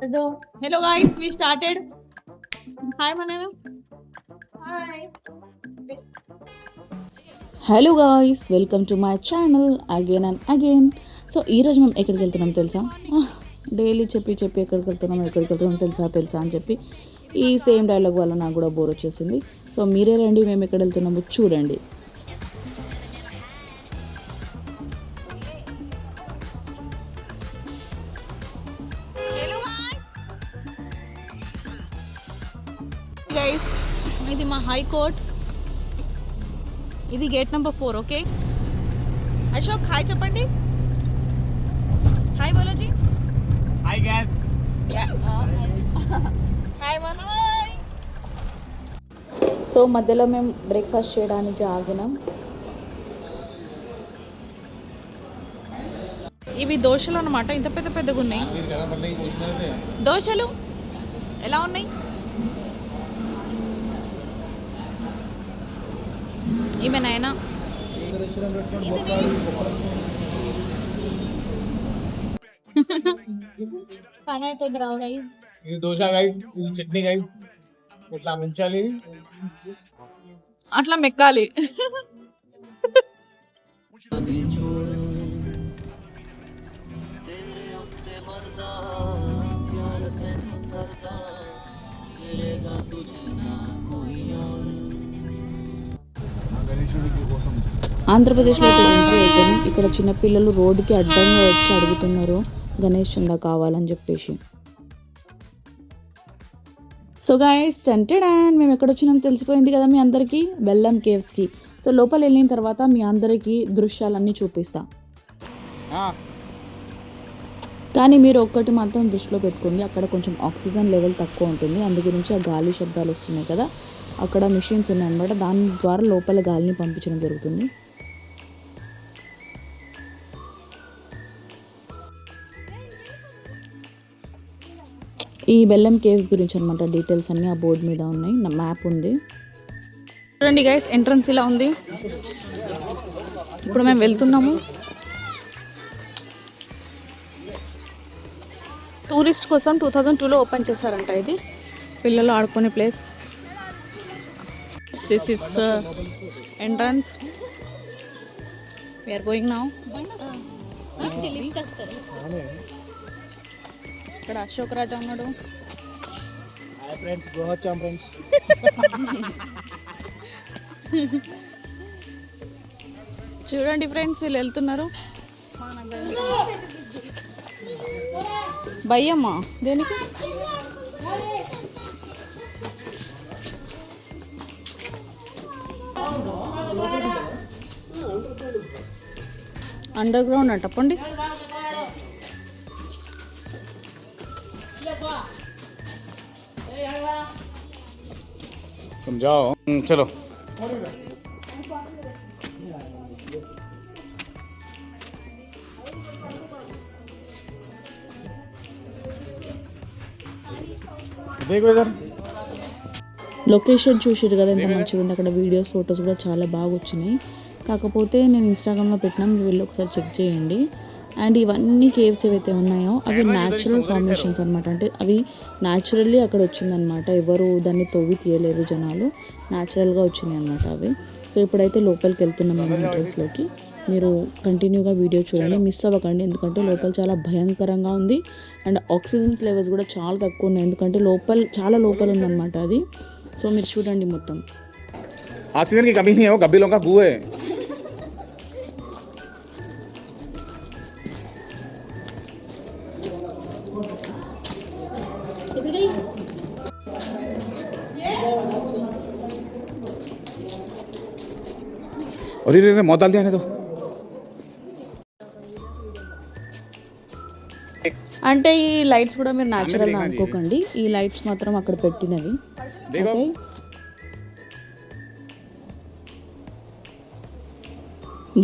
Hello guys, we started. Hi Manana. Hi. Hello guys, welcome to my channel again and again. So ఈరోజు మేము ఎక్కడికి వెళ్తున్నాం తెలుసా? Daily చెప్పి ఎక్కడికి వెళ్తున్నాం తెలుసా అని చెప్పి ఈ సేమ్ డైలాగ్ వల్ల నాకు కూడా బోర్ వచ్చేసింది. సో మీరే రండి, మేము ఎక్కడ వెళ్తున్నామో చూడండి. గైస్, ఇది మా హైకోర్ట్. ఇది gate number 4. Okay Ashok, hi చెప్పండి. హాయ్ బోలోజీ. Hi guys. హాయ్ మన. సో మధ్యలో మేము బ్రేక్ఫాస్ట్ చేయడానికి ఆగినాం. ఇవి దోశలు అన్నమాట, ఇంత పెద్ద పెద్దగా ఉన్నాయి దోశలు. ఎలా ఉన్నాయి? ఈమె నాయన ఇది దోశ గైస్, ఇది చట్నీ గైస్. ఇట్లా ముంచాలి, అట్లా మెక్కాలి. ఆంధ్రప్రదేశ్లో అయితే ఎంట్రీ అయిపోయాం. ఇక్కడ చిన్నపిల్లలు రోడ్డుకి అడ్డంగా వచ్చి అడుగుతున్నారు గణేష్ చందా కావాలని చెప్పేసి. సో గాయస్, టెంటెడాన్ మేము ఎక్కడ వచ్చినాం తెలిసిపోయింది కదా మీ అందరికీ, బెల్లం కేవ్స్కి. సో లోపల వెళ్ళిన తర్వాత మీ అందరికీ దృశ్యాలన్నీ చూపిస్తా. కానీ మీరు ఒక్కటి మాత్రం దృష్టిలో పెట్టుకోండి, అక్కడ కొంచెం ఆక్సిజన్ లెవెల్ తక్కువ ఉంటుంది. అందు గురించి ఆ గాలి శబ్దాలు వస్తున్నాయి కదా, అక్కడ మిషన్స్ ఉన్నాయన్నమాట, దాని ద్వారా లోపల గాలిని పంపించడం జరుగుతుంది. ఈ బెల్లం కేవ్స్ గురించి అనమాట డీటెయిల్స్ అన్నీ ఆ బోర్డు మీద ఉన్నాయి, నా మ్యాప్ ఉంది. చూడండి గైస్, ఎంట్రన్స్ ఇలా ఉంది. ఇప్పుడు మేము వెళ్తున్నాము. టూరిస్ట్ కోసం 2002లో ఓపెన్ చేశారంట. ఇది పిల్లలు ఆడుకునే place. This is entrance. We are going now. ఇక్కడ అశోక్ రాజా ఉన్నాడు. హాయ్ ఫ్రెండ్స్, గోహచ్చాం ఫ్రెండ్స్. చూడండి ఫ్రెండ్స్, వీళ్ళు వెళ్తున్నారు. భయ్యమ్మా దేనికి? అండర్ గ్రౌండ్ అంట. పండి तुम जाओ, चलो. देखो इधर లొకేషన్ చూసారు కదా ఎంత మంచిగా ఉంది. అక్కడ వీడియోస్ ఫొటోస్ కూడా చాలా బాగా వచ్చినాయి. కాకపోతే నేను ఇన్స్టాగ్రామ్లో పెట్టినా, మీరు వెళ్ళి ఒకసారి చెక్ చేయండి. అండ్ ఇవన్నీ కేవ్స్ ఏవైతే ఉన్నాయో అవి న్యాచురల్ ఫార్మేషన్స్ అనమాట. అంటే అవి న్యాచురల్లీ అక్కడ వచ్చిందనమాట, ఎవరు దాన్ని తవ్వి తీయలేదు జనాలు, న్యాచురల్గా వచ్చినాయి అనమాట అవి. సో ఇప్పుడైతే లోపలికి వెళ్తున్నాం మేము ఎంట్రన్స్లోకి. మీరు కంటిన్యూగా వీడియో చూడండి, మిస్ అవ్వకండి, ఎందుకంటే లోపల చాలా భయంకరంగా ఉంది. అండ్ ఆక్సిజన్స్ లెవెల్స్ కూడా చాలా తక్కువ ఉన్నాయి, ఎందుకంటే చాలా లోపల ఉందన్నమాట అది. సో మీరు చూడండి మొత్తం. ऑक्सीजन की कमी नहीं है, वो गब्बी लोगों का गू है. और ये मौत डाल दिया तो అంటే ఈ లైట్స్ కూడా మీరు న్యాచురల్ అనుకోకండి, ఈ లైట్స్ మాత్రం అక్కడ పెట్టినవి. ఓకే,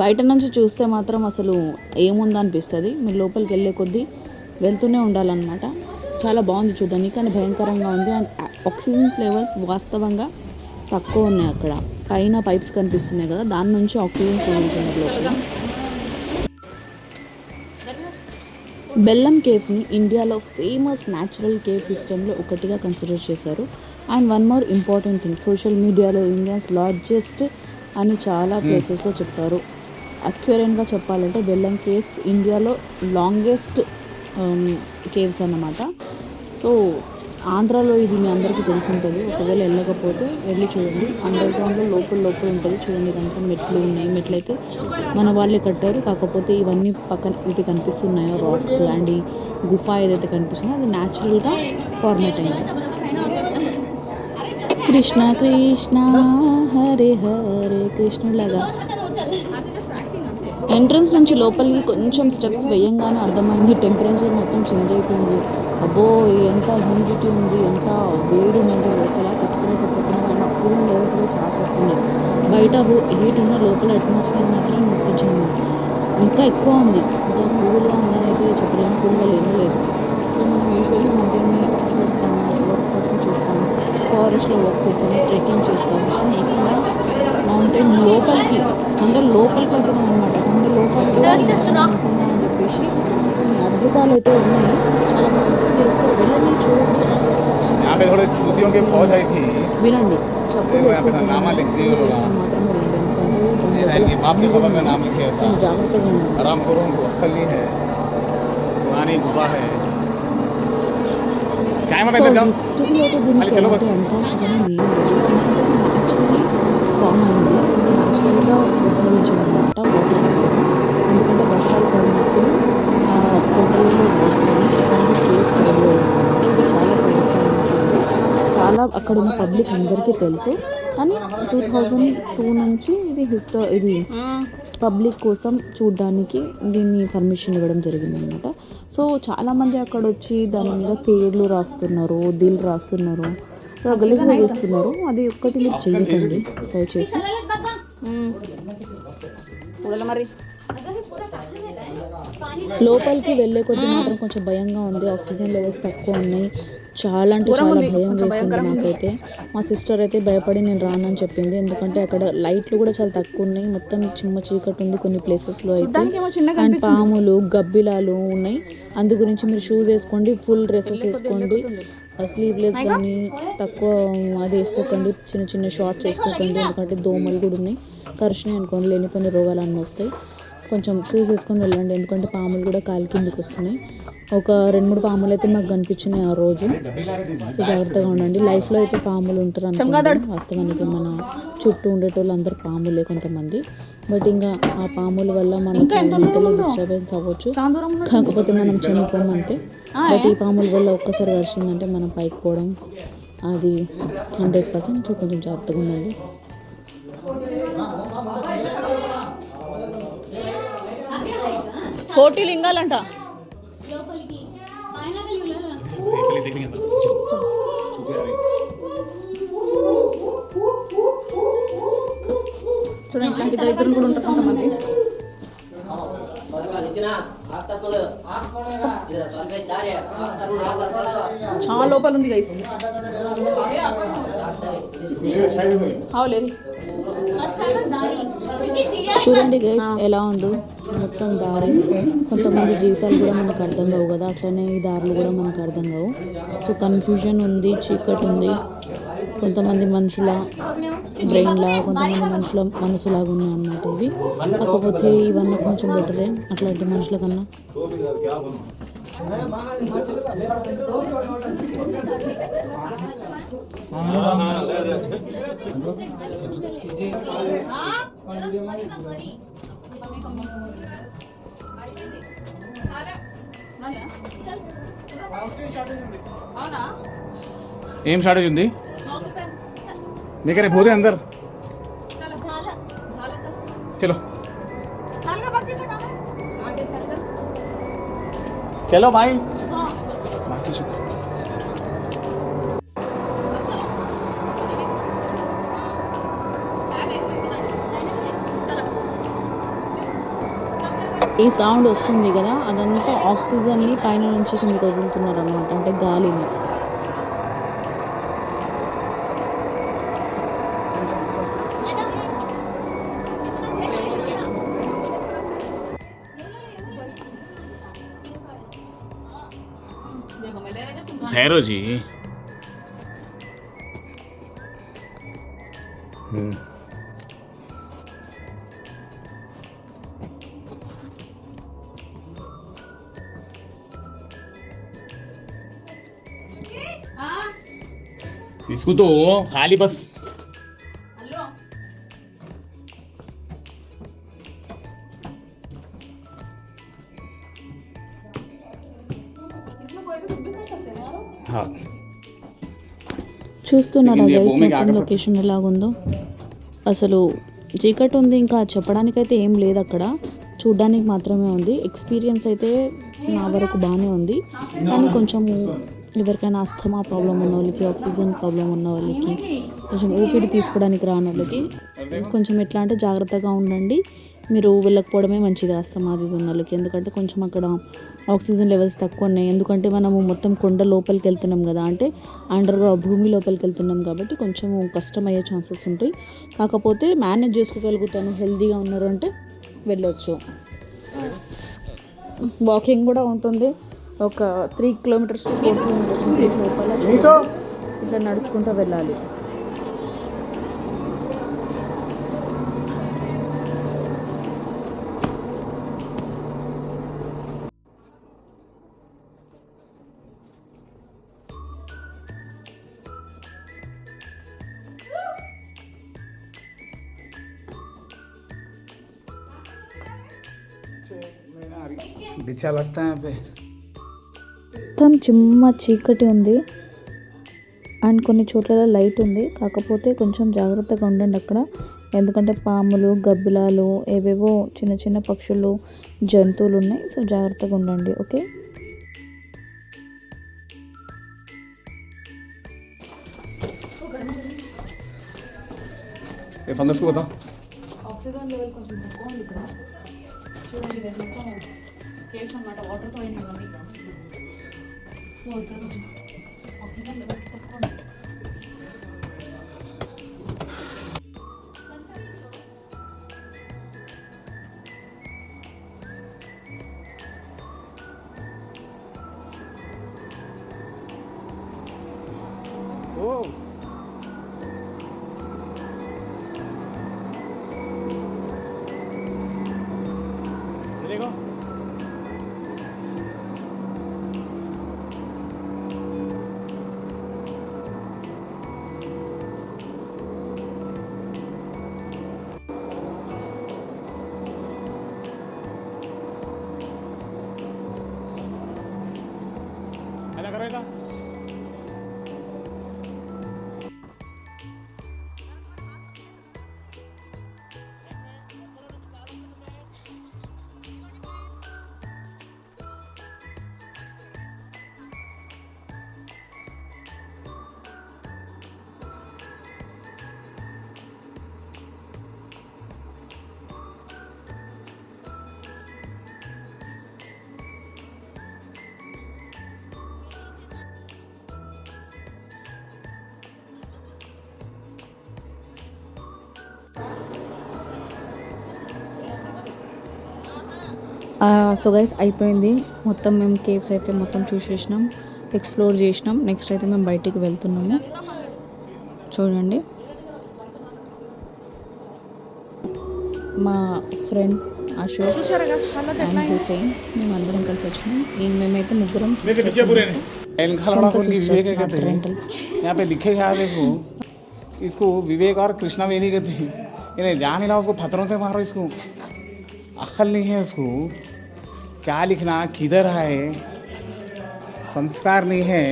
బయట నుంచి చూస్తే మాత్రం అసలు ఏముందో అనిపిస్తుంది. మీరు లోపలికి వెళ్ళే కొద్దీ వెళ్తూనే ఉండాలన్నమాట. చాలా బాగుంది చూడడానికి, కానీ భయంకరంగా ఉంది. అండ్ ఆక్సిజన్ లెవెల్స్ వాస్తవంగా తక్కువ ఉన్నాయి. అక్కడ పైన పైప్స్ కనిపిస్తున్నాయి కదా, దాని నుంచి ఆక్సిజన్ వదులుతున్నారు లోపల. బెల్లం కేవ్స్ని ఇండియాలో ఫేమస్ న్యాచురల్ కేవ్ సిస్టంలో ఒకటిగా కన్సిడర్ చేశారు. And one more important thing, social మీడియాలో ఇండియాస్ లార్జెస్ట్ అని చాలా ప్లేసెస్లో చెప్తారు. అక్యురేట్గా చెప్పాలంటే బెల్లం కేవ్స్ ఇండియాలో లాంగెస్ట్ కేవ్స్ అన్నమాట. సో ఆంధ్రాలో ఇది మీ అందరికీ తెలిసి ఉంటుంది. ఒకవేళ వెళ్ళకపోతే వెళ్ళి చూడండి. అండర్ గ్రౌండ్లో లోపల ఉంటుంది చూడండి. ఇదంతా మెట్లు ఉన్నాయి. మెట్లు అయితే మన వాళ్ళే కట్టారు. కాకపోతే ఇవన్నీ పక్కన ఇది కనిపిస్తున్నాయో రాక్స్ అండ్ ఈ గుఫా ఏదైతే కనిపిస్తుందో అది న్యాచురల్గా ఫార్మేట్ అయింది. కృష్ణ కృష్ణ హరే హరే కృష్ణులాగా. ఎంట్రన్స్ నుంచి లోపలికి కొంచెం స్టెప్స్ వేయంగానే అర్థమైంది టెంపరేచర్ మొత్తం చేంజ్ అయిపోయింది. అబ్బో ఎంత హ్యూమిడిటీ ఉంది, ఎంత వేడి ఉందంటే లోపల తట్టుకోలేకపోతున్నాం. అండ్ ఆక్సిజన్ లెవెల్స్ కూడా చాలా తక్కువ ఉన్నాయి. బయట హీట్ ఉన్న లోపల అట్మాస్ఫియర్ మాత్రం కొంచెం ఇంకా ఎక్కువ ఉంది. ఇంకా కూల్గా ఉందని అయితే చెప్పలేము, కూల్గా లేదు. సో మనం యూజువల్లీ మౌంటైన్ని చూస్తాము, వాటర్ఫాల్స్ని చూస్తాము, ఫారెస్ట్లో వాక్ చేస్తాము, ట్రెక్కింగ్ చేస్తాము. కానీ ఇక్కడ మౌంటైన్ లోపలికి కొండ లోపలికి వెళ్తున్నాం అనమాట. కొండ లోపలికి కూడా ఉంటుందా అని చెప్పేసి కొన్ని అద్భుతాలు అయితే ఉన్నాయి. చాలా బాగుంటుంది. మీరు ఒకసారి వెళ్ళండి, చూడండి. వినండి, చెప్పులు వేసుకొని మాత్రమే వెళ్ళండి. జాగ్రత్తగా హిస్టరీ అయితే దీనికి అంతా కానీ న్యాచురల్లీ ఫామ్ అయింది. న్యాచురల్గా ఉద్భవించిందన్నమాట వాటర్. ఎందుకంటే వర్షాలు పడినప్పుడు కొండలలో కేవ్స్ ఇది చాలా సాటిస్ఫైయింగ్. చాలా అక్కడ ఉన్న పబ్లిక్ అందరికీ తెలుసు. కానీ 2002 నుంచి ఇది పబ్లిక్ కోసం చూడడానికి దీన్ని పర్మిషన్ ఇవ్వడం జరిగిందనమాట. సో చాలామంది అక్కడ వచ్చి దాని మీద పేర్లు రాస్తున్నారు, దిల్ రాస్తున్నారు, గలీజ్గా చేస్తున్నారు. అది ఒక్కటి మీరు చేయకండి దయచేసి. మరి లోపలికి వెళ్ళే కొద్ది మాత్రం కొంచెం భయంగా ఉంది. ఆక్సిజన్ లెవెల్స్ తక్కువ ఉన్నాయి. చాలా అంటే చాలా భయం వేసింది నాకైతే. మా సిస్టర్ అయితే భయపడి నేను రానని చెప్పింది. ఎందుకంటే అక్కడ లైట్లు కూడా చాలా తక్కువ ఉన్నాయి. మొత్తం చిమ్మ చీకటి ఉంది కొన్ని ప్లేసెస్లో అయితే. అండ్ పాములు, గబ్బిలాలు ఉన్నాయి. అందు గురించి మీరు షూస్ వేసుకోండి, ఫుల్ డ్రెస్సెస్ వేసుకోండి. స్లీవ్లెస్ కానీ తక్కువ అది వేసుకోకండి. చిన్న చిన్న షార్ట్స్ వేసుకోకండి. ఎందుకంటే దోమలు కూడా ఉన్నాయి. కరిచినాయి అనుకోండి లేనిపోయిన రోగాలు అన్నీ వస్తాయి. కొంచెం షూస్ వేసుకొని వెళ్ళండి. ఎందుకంటే పాములు కూడా కాలి కిందికి వస్తున్నాయి. ఒక 2-3 పాములు అయితే మాకు కనిపించినాయి ఆ రోజు. సో జాగ్రత్తగా ఉండండి. లైఫ్లో అయితే పాములు ఉంటారు అనుకుంటారు. వాస్తవానికి మన చుట్టూ ఉండేటోళ్ళు అందరు పాములే కొంతమంది. బట్ ఇంకా ఆ పాముల వల్ల మనకి మెంటలీ డిస్టర్బెన్స్ అవ్వచ్చు. కాకపోతే మనం చనిపోం అంతే. బట్ ఈ పాముల వల్ల ఒక్కసారి కరిచిందంటే మనం పైకి పోవడం అది 100%. సో కొంచెం జాగ్రత్తగా ఉండండి. కోటి లింగాలంట. చూడండి, ఇట్లాంటి దరిద్రులు కూడా ఉంటారు కొంతమంది. చాలా లోపల ఉంది గైస్. చూడండి గైస్ ఎలా ఉందో మొత్తం దారి. కొంతమంది జీవితాలు కూడా మనకు అర్థం కావు కదా, అట్లనే ఈ దారులు కూడా మనకు అర్థం కావు. సో కన్ఫ్యూజన్ ఉంది, చీకటి ఉంది. కొంతమంది మనుషుల బ్రెయిన్లా, కొంతమంది మనుషుల మనసులాగా ఉన్నాయి అన్నమాట ఇవి. కాకపోతే ఇవన్నీ కొంచెం బెటరే అట్లాంటి మనుషుల కన్నా. ఏం షార్టేజ్ ఉంది మీకనే పోతే అందరు చలో చలో బాయ్. ఈ సౌండ్ వస్తుంది కదా, అదంతా ఆక్సిజన్ని పైన నుంచి కిందకి వదులుతున్నారు అనమాట, అంటే గాలిని. ठहरो जी। इसको तो खाली बस हाँ చూస్తున్నారా लेकिन ये గైస్ वो में क्या మొత్తం कर सकते లొకేషన్ ఎలాగుందో. అసలు చీకటి ఉంది, ఇంకా చెప్పడానికైతే ఏం లేదు అక్కడ, చూడ్డానికి మాత్రమే ఉంది. ఎక్స్పీరియన్స్ అయితే నా వరకు బాగానే ఉంది, కానీ కొంచెం ఎవరికైనా అస్థమా ప్రాబ్లం ఉన్న వాళ్ళకి, ఆక్సిజన్ ప్రాబ్లం ఉన్న వాళ్ళకి, కొంచెం ఊపిరి తీసుకోవడానికి రాని వాళ్ళకి కొంచెం ఎట్లా అంటే జాగ్రత్తగా ఉండండి. మీరు వెళ్ళకపోవడమే మంచిది అస్తమా అది ఉన్న వాళ్ళకి, ఎందుకంటే కొంచెం అక్కడ ఆక్సిజన్ లెవెల్స్ తక్కువ ఉన్నాయి. ఎందుకంటే మనము మొత్తం కొండ లోపలికి వెళ్తున్నాం కదా, అంటే అండర్ గ్రౌండ్ భూమి లోపలికి వెళ్తున్నాం కాబట్టి కొంచెం కష్టమయ్యే ఛాన్సెస్ ఉంటాయి. కాకపోతే మేనేజ్ చేసుకోగలుగుతాను, హెల్తీగా ఉన్నారు అంటే వెళ్ళొచ్చు. వాకింగ్ కూడా ఉంటుంది, ఒక 3 కిలోమీటర్స్ టు 4 కిలోమీటర్స్ ఉంటుంది లోపల. ఇట్లా నడుచుకుంటూ వెళ్ళాలి. बिच्छा लगता है यहाँ पे। మొత్తం చిమ్మ చీకటి ఉంది అండ్ కొన్ని చోట్ల లైట్ ఉంది. కాకపోతే కొంచెం జాగ్రత్తగా ఉండండి అక్కడ, ఎందుకంటే పాములు, గబ్బిలాలు, ఏవేవో చిన్న చిన్న పక్షులు, జంతువులు ఉన్నాయి. సో జాగ్రత్తగా ఉండండి. ఓకే, ये फंगस को बताओ। ఆక్సిజన్ లెవెల్ కొంచెం తక్కువ ఉంది ఇక్కడ. చూడండి, ఇది మొత్తం కేవ్స్ అన్నమాట, వాటర్తో అయినా ఇవన్నీ. సో ఇక్కడ కొంచెం ఆక్సిజన్ లెవెల్ తక్కువ ఉంది. देखो ऐसा करो ऐसा। సో గైస్ అయిపోయింది మొత్తం. మేము కేవ్స్ అయితే మొత్తం చూసేసినాం, ఎక్స్ప్లోర్ చేసినాం. నెక్స్ట్ అయితే మేము బయటికి వెళ్తున్నాము. చూడండి, మా ఫ్రెండ్ అశోక్ అండ్ హుసేన్ మేమందరం కలిసి వచ్చినాం. మేమైతే ముగ్గురం यहाँ पे लिखे क्या देखो, इसको विवेक और कृष्णा वेणी कहते हैं। इन्हें जान ही ना, उसको पत्थरों से मारो, इसको अक्ल नहीं है उसको, क्या लिखना, किधर है, संस्कार नहीं है,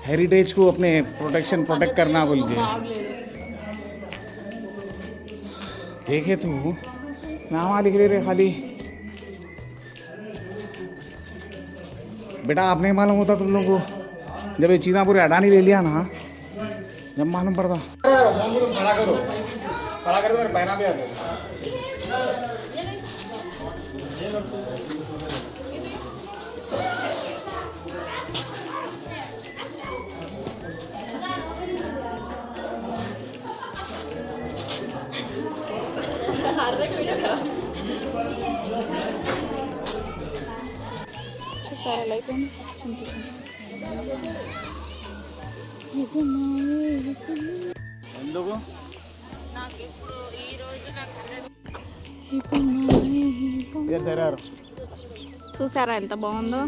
हेरिटेज को अपने प्रोटेक्ट करना बोल के। देखे तू नाम लिख ले रहे खाली, बेटा आपने मालूम होता तुम लोगों को, जब ये चीज़ा पूरे अडानी ले लिया ना, जब मालूम पड़ता। खड़ा करो मेरे पहना भी आते। చూసారా లైఫ్ ఎందుకు చూసారా ఎంత బాగుందో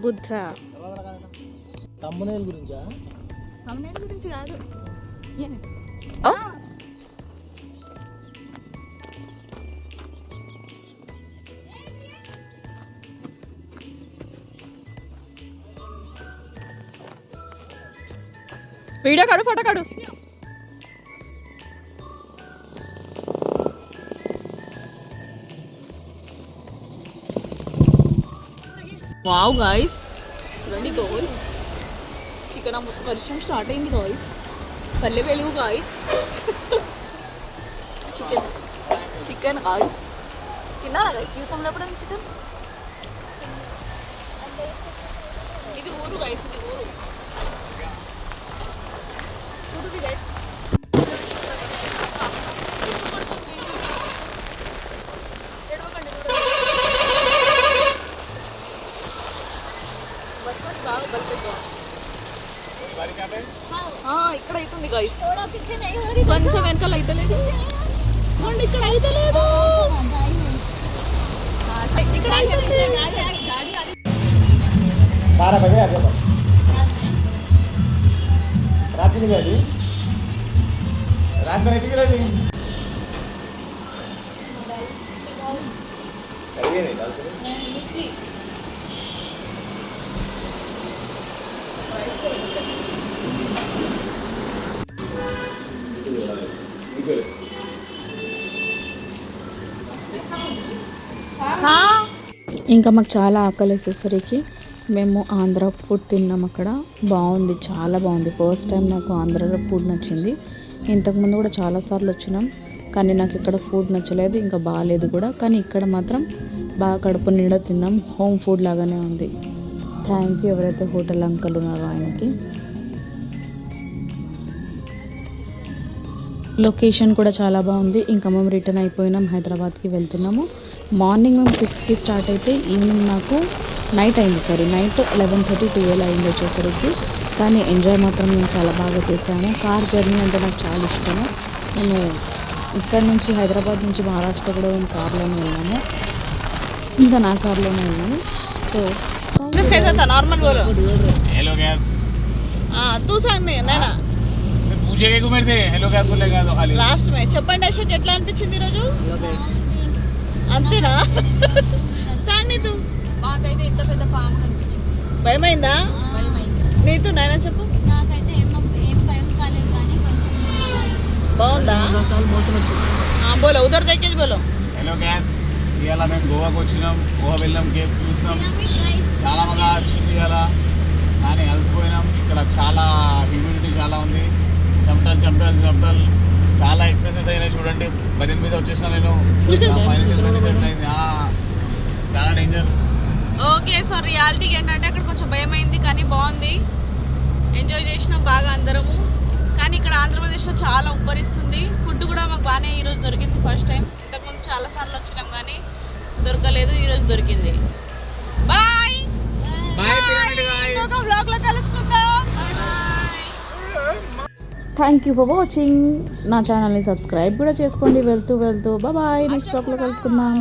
బుద్ధ. తమ్మునేల్ గురించా? తమ్మునేల్ గురించి కాదు. వీడియో కాడు, ఫోటో కాడు. వావ్ గాయ్స్, చూడండి గాయ్స్, చికెన్ అమ్మ వర్షం స్టార్ట్ అయింది guys. Palle Velugu guys. Chicken chicken guys. తిన్నారా గాయ్స్ జీవితంలో ఎప్పుడైనా చికెన్? ఇది ఊరు గాయ్స్, ఇది ఊరు. చూడు గాయ్స్, బాగా బలిపెట్టు. ఇక్కడ అవుతుంది గాయ్స్, కొంచెం వెనకాల అయితలేదు, ఇక్కడ అయితలేదు, ఇక్కడ అయితుంది. 12 बजे आ जाओ। रात में गई, रात में नहीं गई। करिए नहीं डालते ఇంకా మాకు చాలా ఆకలి వేసేసరికి మేము ఆంధ్ర ఫుడ్ తిన్నాం. అక్కడ బాగుంది, చాలా బాగుంది. ఫస్ట్ టైం నాకు ఆంధ్రాలో ఫుడ్ నచ్చింది. ఇంతకుముందు కూడా చాలాసార్లు వచ్చినాం, కానీ నాకు ఇక్కడ ఫుడ్ నచ్చలేదు, ఇంకా బాగాలేదు కూడా. కానీ ఇక్కడ మాత్రం బాగా కడుపు నిండా తిన్నాం. హోమ్ ఫుడ్ లాగానే ఉంది. థ్యాంక్ యూ ఎవరైతే హోటల్ అంకల్ ఉన్నారో ఆయనకి. లొకేషన్ కూడా చాలా బాగుంది. ఇంకా మేము రిటర్న్ అయిపోయినాం, హైదరాబాద్కి వెళ్తున్నాము. మార్నింగ్ మేము 6కి స్టార్ట్ అయితే ఈవినింగ్ నాకు నైట్ 11:30 12 అయింది వచ్చేసరికి. కానీ ఎంజాయ్ మాత్రం మేము చాలా బాగా చేసాము. కార్ జర్నీ అంటే నాకు చాలా ఇష్టము. మేము ఇక్కడ నుంచి హైదరాబాద్ నుంచి మహారాష్ట్ర కూడా మేము కార్లోనే వెళ్ళాము, ఇంకా నా కార్లోనే వెళ్ళాము. సో నార్మల్ బోలో. हेलो गैस, तू सांग నేనా पूछे के कुमेर थे हेलो गैस बोले का तो खाली లాస్ట్ మే చెప్పండి. అశోక్ ఎట్లా అనిపించింది ఈరోజు? అంతేనా? సాంగ్ నీతు. మాకైతే ఇంత పెద్ద పాము కనిపించింది. భయమైందా? నీతు నాయన చెప్పు. నాకైతే ఏం భయం కాలేదు, కానీ కొంచెం బాగుందా? మోసం వచ్చింది. బోలో ఉదర్ దగ్గర బోలో. हेलो गैस, ఇవాళ మేము గోవాకి వచ్చినాం. గోవా వెళ్ళాం, కేసు చూసినాం, చాలా బాగా వచ్చింది ఇవాళ. కానీ అలసిపోయినాం. ఇక్కడ చాలా హ్యూమిడిటీ చాలా ఉంది, చెమటలు చాలా ఎక్స్పెన్సెస్ అయినాయి. చూడండి, బరిన్ మీద వచ్చేసిన నేను చాలా డేంజర్. ఓకే, సో రియాలిటీకి ఏంటంటే అక్కడ కొంచెం భయం అయింది, కానీ బాగుంది, ఎంజాయ్ చేసినాం బాగా అందరము. కానీ ఇక్కడ ఆంధ్రప్రదేశ్లో చాలా ఉబ్బరిస్తుంది. ఫుడ్ కూడా మాకు బాగానే ఈరోజు దొరికింది. ఫస్ట్ టైం, ఇంతకుముందు చాలాసార్లు వచ్చినాం కానీ దొరకలేదు, ఈరోజు దొరికింది. బాయ్ ఇంకొక వ్లాగ్లో కలుసుకుందాం. Thank you for watching. నా ఛానల్ని సబ్స్క్రైబ్ కూడా చేసుకోండి వెళ్తూ. బాయ్, నెక్స్ట్ బ్లాగ్లో కలుసుకుందాం.